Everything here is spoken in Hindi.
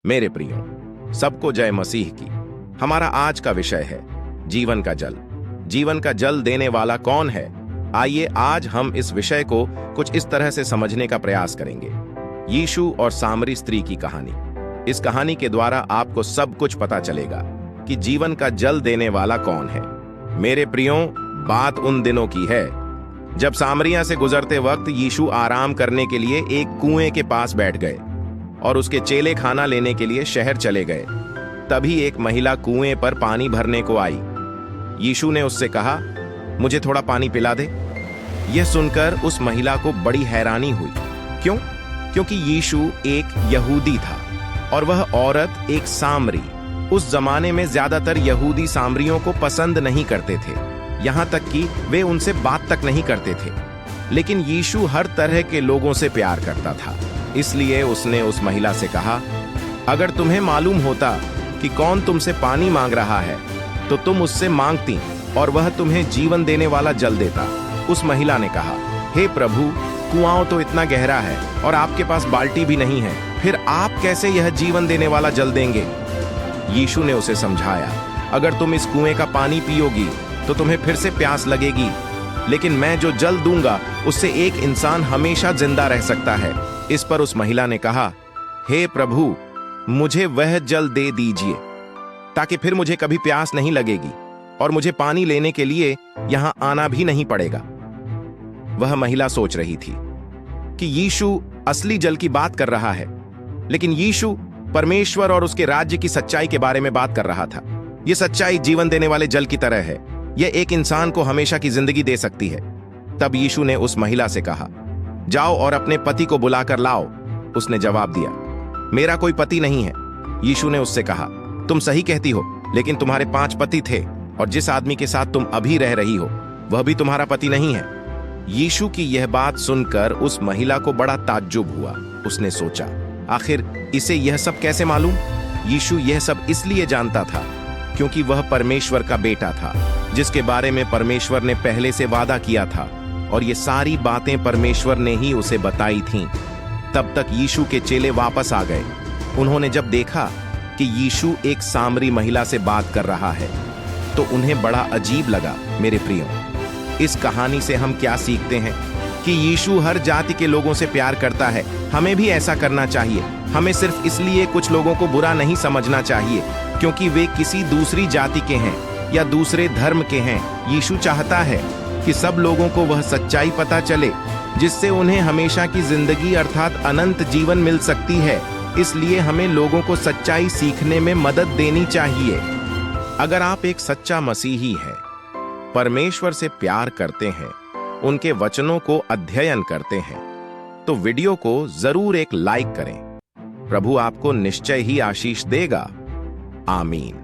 मेरे प्रियो, सबको जय मसीह की। हमारा आज का विषय है जीवन का जल। जीवन का जल देने वाला कौन है? आइए आज हम इस विषय को कुछ इस तरह से समझने का प्रयास करेंगे। यीशु और सामरी स्त्री की कहानी। इस कहानी के द्वारा आपको सब कुछ पता चलेगा कि जीवन का जल देने वाला कौन है। मेरे प्रियो, बात उन दिनों की है जब सामरिया से गुजरते वक्त यीशु आराम करने के लिए एक कुएं के पास बैठ गए और उसके चेले खाना लेने के लिए शहर चले गए। तभी एक महिला कुएं पर पानी भरने को आई। यीशु ने उससे कहा, मुझे थोड़ा पानी पिला दे। यह सुनकर उस महिला को बड़ी हैरानी हुई। क्यों? क्योंकि यीशु एक यहूदी था और वह औरत एक सामरी। उस जमाने में ज्यादातर यहूदी सामरियों को पसंद नहीं करते थे, यहां तक कि वे उनसे बात तक नहीं करते थे। लेकिन यीशु हर तरह के लोगों से प्यार करता था, इसलिए उसने उस महिला से कहा, अगर तुम्हें मालूम होता कि कौन तुमसे पानी मांग रहा है तो तुम उससे मांगती और वह तुम्हें जीवन देने वाला जल देता। उस महिला ने कहा, हे प्रभु, कुआं तो इतना गहरा है और आपके पास बाल्टी भी नहीं है, फिर आप कैसे यह जीवन देने वाला जल देंगे? यीशु ने उसे समझाया, अगर तुम इस कुएं का पानी पियोगी तो तुम्हें फिर से प्यास लगेगी, लेकिन मैं जो जल दूंगा उससे एक इंसान हमेशा जिंदा रह सकता है। इस पर उस महिला ने कहा, हे प्रभु, मुझे वह जल दे दीजिए ताकि फिर मुझे कभी प्यास नहीं लगेगी और मुझे पानी लेने के लिए यहां आना भी नहीं पड़ेगा। वह महिला सोच रही थी कि यीशु असली जल की बात कर रहा है, लेकिन यीशु परमेश्वर और उसके राज्य की सच्चाई के बारे में बात कर रहा था। यह सच्चाई जीवन देने वाले जल की तरह है। यह एक इंसान को हमेशा की जिंदगी दे सकती है। तब यीशु ने उस महिला से कहा, जाओ और अपने पति को बुलाकर लाओ। उसने जवाब दिया, मेरा कोई पति नहीं है। यीशु ने उससे कहा, तुम सही कहती हो, लेकिन तुम्हारे 5 पति थे और जिस आदमी के साथ तुम अभी रह रही हो वह भी तुम्हारा पति नहीं है। यीशु की यह बात सुनकर उस महिला को बड़ा ताज्जुब हुआ। उसने सोचा, आखिर इसे यह सब कैसे मालूम? यीशु यह सब इसलिए जानता था क्योंकि वह परमेश्वर का बेटा था, जिसके बारे में परमेश्वर ने पहले से वादा किया था और ये सारी बातें परमेश्वर ने ही उसे बताई थीं। तब तक यीशु के चेले वापस आ गए। उन्होंने जब देखा कि यीशु एक सामरी महिला से बात कर रहा है तो उन्हें बड़ा अजीब लगा। मेरे प्रियो, इस कहानी से हम क्या सीखते हैं? कि यीशु हर जाति के लोगों से प्यार करता है। हमें भी ऐसा करना चाहिए। हमें सिर्फ इसलिए कुछ लोगों को बुरा नहीं समझना चाहिए क्योंकि वे किसी दूसरी जाति के हैं या दूसरे धर्म के हैं। यीशु चाहता है कि सब लोगों को वह सच्चाई पता चले जिससे उन्हें हमेशा की जिंदगी अर्थात अनंत जीवन मिल सकती है। इसलिए हमें लोगों को सच्चाई सीखने में मदद देनी चाहिए। अगर आप एक सच्चा मसीही हैं, परमेश्वर से प्यार करते हैं, उनके वचनों को अध्ययन करते हैं, तो वीडियो को जरूर एक लाइक करें। प्रभु आपको निश्चय ही आशीष देगा। आमीन।